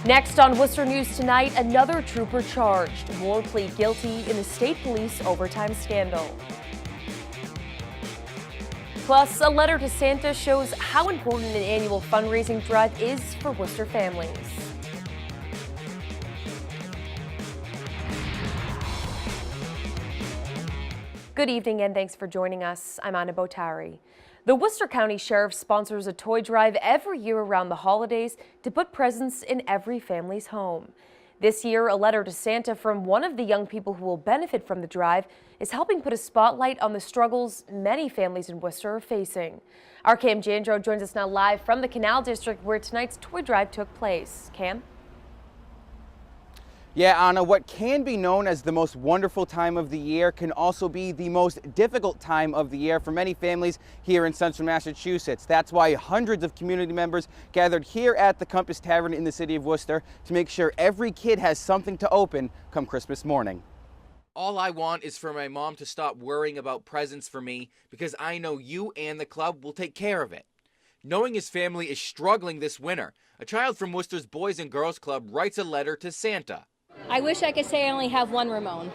Next on Worcester News Tonight, another trooper charged. More plead guilty in the state police overtime scandal. Plus, a letter to Santa shows how important an annual fundraising drive is for Worcester families. Good evening and thanks for joining us. I'm Anna Botari. The Worcester County Sheriff sponsors a toy drive every year around the holidays to put presents in every family's home. This year, a letter to Santa from one of the young people who will benefit from the drive is helping put a spotlight on the struggles many families in Worcester are facing. Our Cam Jandro joins us now live from the Canal District where tonight's toy drive took place. Cam? Yeah, Anna, what can be known as the most wonderful time of the year can also be the most difficult time of the year for many families here in central Massachusetts. That's why hundreds of community members gathered here at the Compass Tavern in the city of Worcester to make sure every kid has something to open come Christmas morning. All I want is for my mom to stop worrying about presents for me because I know you and the club will take care of it. Knowing his family is struggling this winter, a child from Worcester's Boys and Girls Club writes a letter to Santa. I wish I could say I only have one Ramon.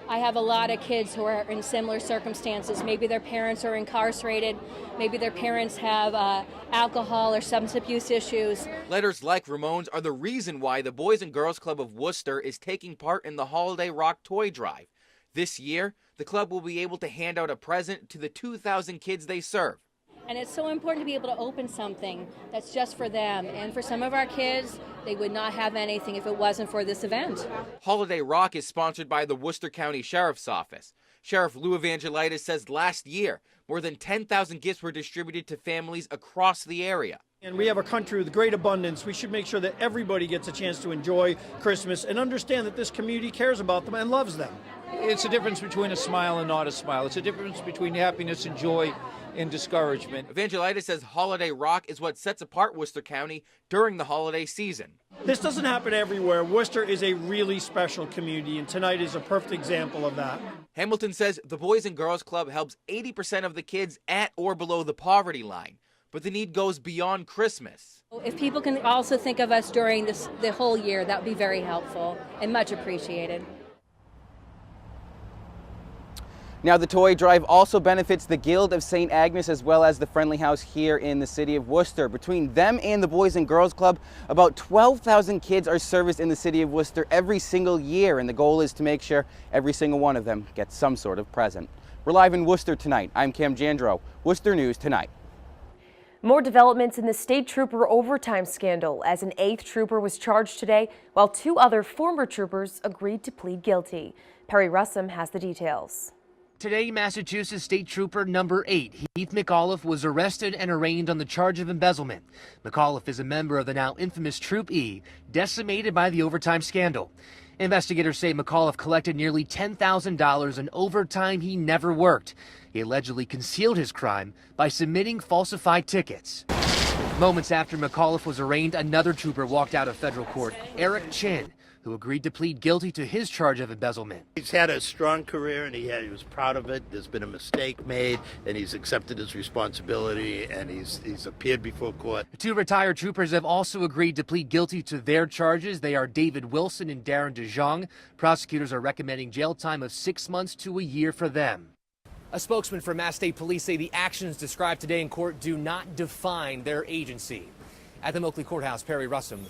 I have a lot of kids who are in similar circumstances. Maybe their parents are incarcerated. Maybe their parents have alcohol or substance abuse issues. Letters like Ramon's are the reason why the Boys and Girls Club of Worcester is taking part in the Holiday Rock Toy Drive. This year, the club will be able to hand out a present to the 2,000 kids they serve. And it's so important to be able to open something that's just for them. And for some of our kids, they would not have anything if it wasn't for this event. Holiday Rock is sponsored by the Worcester County Sheriff's Office. Sheriff Lou Evangelitis says last year, more than 10,000 gifts were distributed to families across the area. And we have a country with great abundance. We should make sure that everybody gets a chance to enjoy Christmas and understand that this community cares about them and loves them. It's a difference between a smile and not a smile. It's a difference between happiness and joy and discouragement. Evangelitis says Holiday Rock is what sets apart Worcester County during the holiday season. This doesn't happen everywhere. Worcester is a really special community, and tonight is a perfect example of that. Hamilton says the Boys and Girls Club helps 80% of the kids at or below the poverty line, but the need goes beyond Christmas. If people can also think of us during the whole year, that would be very helpful and much appreciated. Now, the toy drive also benefits the Guild of St. Agnes as well as the Friendly House here in the city of Worcester. Between them and the Boys and Girls Club, about 12,000 kids are serviced in the city of Worcester every single year, and the goal is to make sure every single one of them gets some sort of present. We're live in Worcester tonight. I'm Cam Jandro, Worcester News Tonight. More developments in the state trooper overtime scandal as an 8th trooper was charged today while 2 other former troopers agreed to plead guilty. Perry Russum has the details. Today, Massachusetts State Trooper number 8, Heath McAuliffe, was arrested and arraigned on the charge of embezzlement. McAuliffe is a member of the now infamous Troop E, decimated by the overtime scandal. Investigators say McAuliffe collected nearly $10,000 in overtime he never worked. He allegedly concealed his crime by submitting falsified tickets. Moments after McAuliffe was arraigned, another trooper walked out of federal court, Eric Chin, who agreed to plead guilty to his charge of embezzlement. He's had a strong career and he was proud of it. There's been a mistake made and he's accepted his responsibility and he's appeared before court. The 2 retired troopers have also agreed to plead guilty to their charges. They are David Wilson and Darren DeJong. Prosecutors are recommending jail time of 6 months to a year for them. A spokesman for Mass State Police say the actions described today in court do not define their agency. At the Moakley Courthouse, Perry Russum.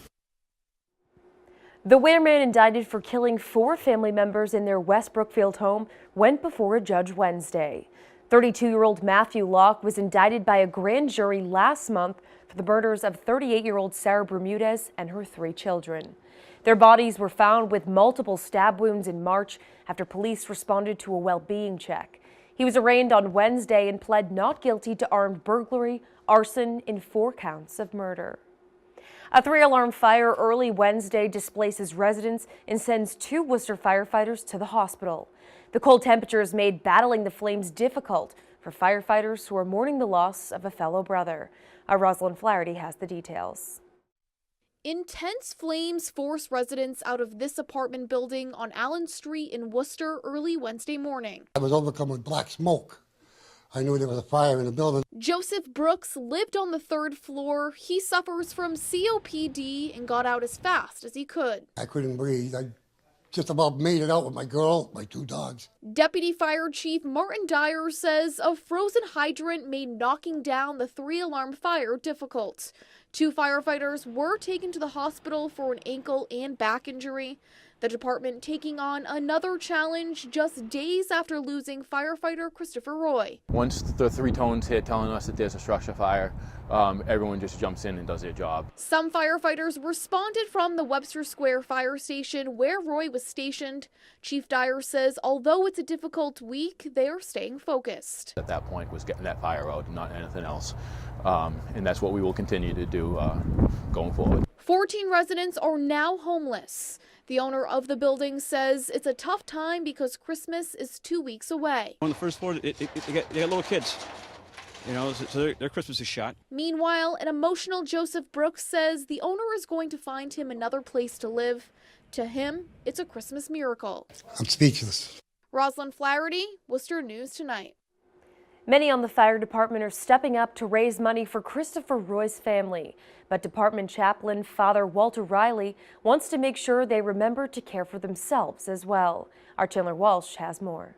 The Weirman indicted for killing 4 family members in their West Brookfield home went before a judge Wednesday. 32-year-old Matthew Locke was indicted by a grand jury last month for the murders of 38-year-old Sarah Bermudez and her 3 children. Their bodies were found with multiple stab wounds in March after police responded to a well-being check. He was arraigned on Wednesday and pled not guilty to armed burglary, arson, and 4 counts of murder. A 3-alarm fire early Wednesday displaces residents and sends 2 Worcester firefighters to the hospital. The cold temperatures made battling the flames difficult for firefighters who are mourning the loss of a fellow brother. Rosalind Flaherty has the details. Intense flames forced residents out of this apartment building on Allen Street in Worcester early Wednesday morning. I was overcome with black smoke. I knew there was a fire in the building. Joseph Brooks lived on the 3rd floor. He suffers from COPD and got out as fast as he could. I couldn't breathe. I just about made it out with my girl, my 2 dogs. Deputy Fire Chief Martin Dyer says a frozen hydrant made knocking down the 3-alarm fire difficult. 2 firefighters were taken to the hospital for an ankle and back injury. The department taking on another challenge just days after losing firefighter Christopher Roy. Once the 3 tones hit telling us that there's a structure fire, everyone just jumps in and does their job. Some firefighters responded from the Webster Square fire station where Roy was stationed. Chief Dyer says although it's a difficult week, they are staying focused. At that point was getting that fire out and not anything else. And that's what we will continue to do going forward. 14 residents are now homeless. The owner of the building says it's a tough time because Christmas is 2 weeks away. On the 1st floor, they got little kids, so their Christmas is shot. Meanwhile, an emotional Joseph Brooks says the owner is going to find him another place to live. To him, it's a Christmas miracle. I'm speechless. Rosalind Flaherty, Worcester News Tonight. Many on the fire department are stepping up to raise money for Christopher Roy's family. But Department Chaplain Father Walter Riley wants to make sure they remember to care for themselves as well. Our Chandler Walsh has more.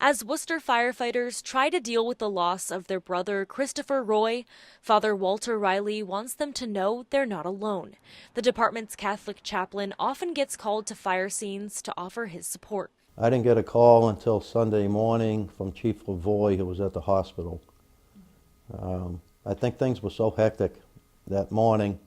As Worcester firefighters try to deal with the loss of their brother Christopher Roy, Father Walter Riley wants them to know they're not alone. The department's Catholic chaplain often gets called to fire scenes to offer his support. I didn't get a call until Sunday morning from Chief Lavoy, who was at the hospital. I think things were so hectic that morning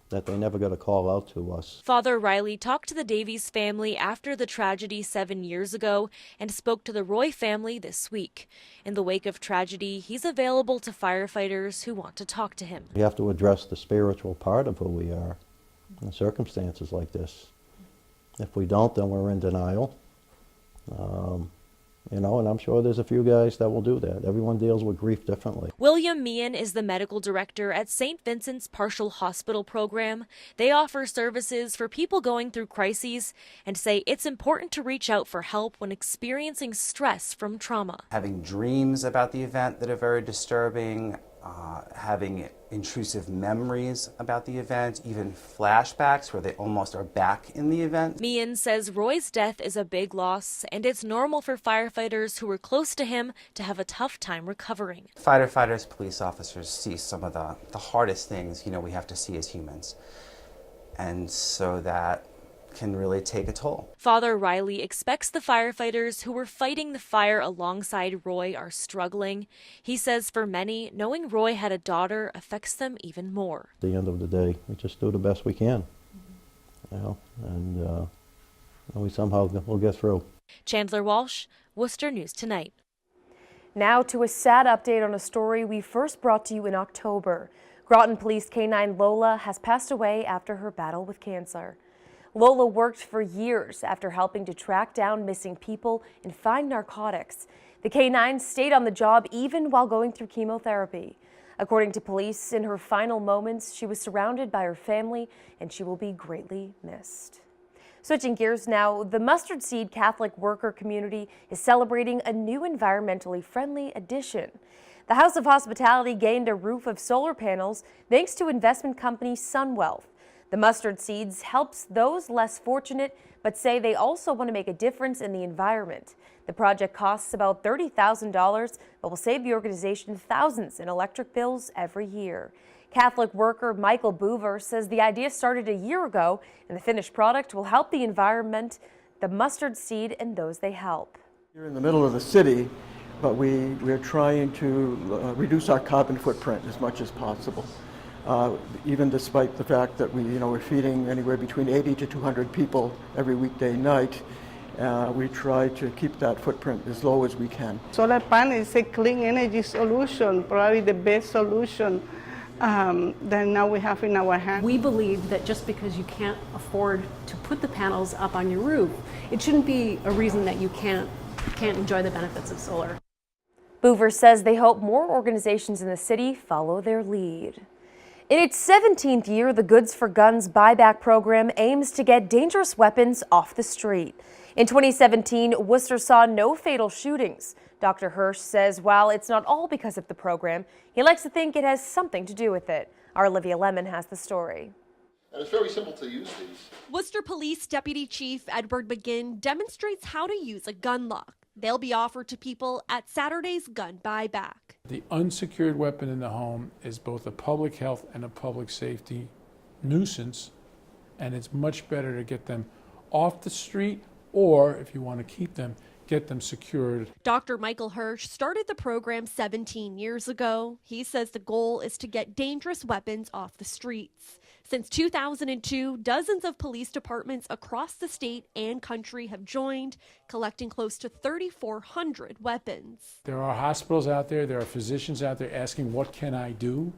that they never got a call out to us. Father Riley talked to the Davies family after the tragedy 7 years ago and spoke to the Roy family this week. In the wake of tragedy, he's available to firefighters who want to talk to him. We have to address the spiritual part of who we are in circumstances like this. If we don't, then we're in denial. And I'm sure there's a few guys that will do that. Everyone deals with grief differently. William Meehan is the medical director at St. Vincent's Partial Hospital Program. They offer services for people going through crises and say it's important to reach out for help when experiencing stress from trauma. Having dreams about the event that are very disturbing, having intrusive memories about the event, even flashbacks where they almost are back in the event. Meehan says Roy's death is a big loss, and it's normal for firefighters who were close to him to have a tough time recovering. Firefighters, police officers see some of the hardest things, we have to see as humans. And so that can really take a toll. Father Riley expects the firefighters who were fighting the fire alongside Roy are struggling. He says for many, knowing Roy had a daughter affects them even more. At the end of the day, we just do the best we can, and we somehow will get through. Chandler Walsh, Worcester News Tonight. Now to a sad update on a story we first brought to you in October. Groton Police K-9 Lola has passed away after her battle with cancer. Lola worked for years after helping to track down missing people and find narcotics. The K-9 stayed on the job even while going through chemotherapy. According to police, in her final moments, she was surrounded by her family and she will be greatly missed. Switching gears now, the Mustard Seed Catholic worker community is celebrating a new environmentally friendly addition. The House of Hospitality gained a roof of solar panels thanks to investment company SunWealth. The Mustard Seeds helps those less fortunate, but say they also want to make a difference in the environment. The project costs about $30,000, but will save the organization thousands in electric bills every year. Catholic worker Michael Boover says the idea started a year ago, and the finished product will help the environment, the mustard seed, and those they help. You're in the middle of the city, but we're trying to reduce our carbon footprint as much as possible. Even despite the fact that we're feeding anywhere between 80 to 200 people every weekday night, we try to keep that footprint as low as we can. Solar panel is a clean energy solution, probably the best solution that now we have in our hands. We believe that just because you can't afford to put the panels up on your roof, it shouldn't be a reason that you can't enjoy the benefits of solar. Boover says they hope more organizations in the city follow their lead. In its 17th year, the Goods for Guns buyback program aims to get dangerous weapons off the street. In 2017, Worcester saw no fatal shootings. Dr. Hirsch says while it's not all because of the program, he likes to think it has something to do with it. Our Olivia Lemon has the story. And it's very simple to use these. Worcester Police Deputy Chief Edward McGinn demonstrates how to use a gun lock. They'll be offered to people at Saturday's gun buyback. The unsecured weapon in the home is both a public health and a public safety nuisance, and it's much better to get them off the street, or if you want to keep them, get them secured. Dr. Michael Hirsch started the program 17 years ago. He says the goal is to get dangerous weapons off the streets. Since 2002, dozens of police departments across the state and country have joined, collecting close to 3,400 weapons. There are hospitals out there are physicians out there asking, what can I do?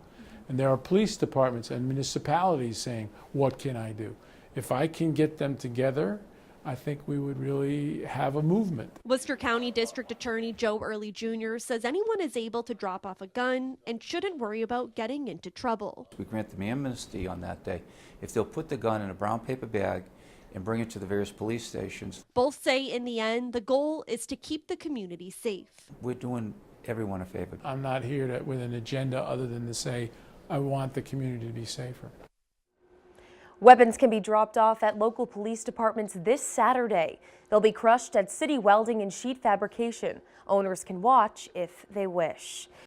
And there are police departments and municipalities saying, what can I do? If I can get them together, I think we would really have a movement. Worcester County District Attorney Joe Early Jr. says anyone is able to drop off a gun and shouldn't worry about getting into trouble. We grant them amnesty on that day if they'll put the gun in a brown paper bag and bring it to the various police stations. Both say in the end, the goal is to keep the community safe. We're doing everyone a favor. I'm not here with an agenda other than to say I want the community to be safer. Weapons can be dropped off at local police departments this Saturday. They'll be crushed at City Welding and Sheet Fabrication. Owners can watch if they wish.